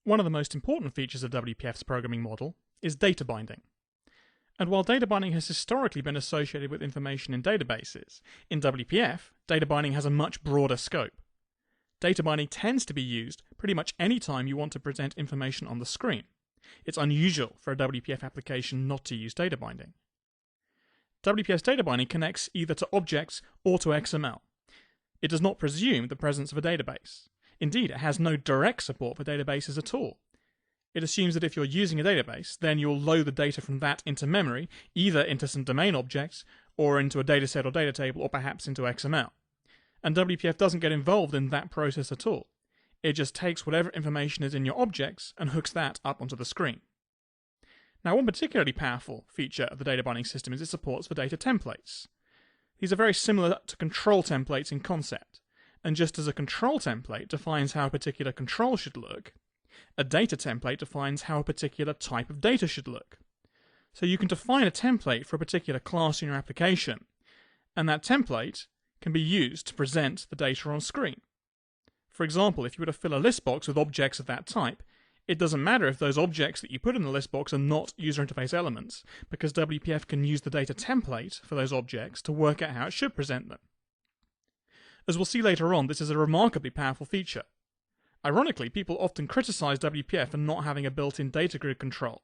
One of the most important features of WPF's programming model is data binding. And while data binding has historically been associated with information in databases, in WPF, data binding has a much broader scope. Data binding tends to be used pretty much any time you want to present information on the screen. It's unusual for a WPF application not to use data binding. WPF's data binding connects either to objects or to XML. It does not presume the presence of a database. Indeed, it has no direct support for databases at all. It assumes that if you're using a database, then you'll load the data from that into memory, either into some domain objects, or into a dataset or data table, or perhaps into XML. And WPF doesn't get involved in that process at all. It just takes whatever information is in your objects and hooks that up onto the screen. Now, one particularly powerful feature of the data binding system is its supports for data templates. These are very similar to control templates in concept, and just as a control template defines how a particular control should look, a data template defines how a particular type of data should look. So you can define a template for a particular class in your application, and that template can be used to present the data on screen. For example, if you were to fill a list box with objects of that type, it doesn't matter if those objects that you put in the list box are not user interface elements, because WPF can use the data template for those objects to work out how it should present them. As we'll see later on, this is a remarkably powerful feature. Ironically, people often criticize WPF for not having a built-in data grid control,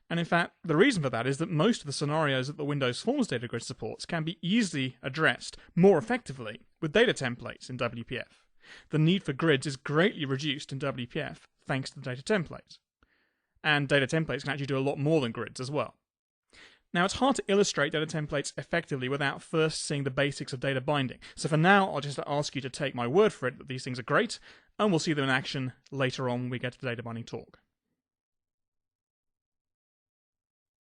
and in fact, the reason for that is that most of the scenarios that the Windows Forms data grid supports can be easily addressed more effectively with data templates in WPF. The need for grids is greatly reduced in WPF thanks to the data template. And data templates can actually do a lot more than grids as well. Now, it's hard to illustrate data templates effectively without first seeing the basics of data binding. So for now, I'll just ask you to take my word for it that these things are great, and we'll see them in action later on when we get to the data binding talk.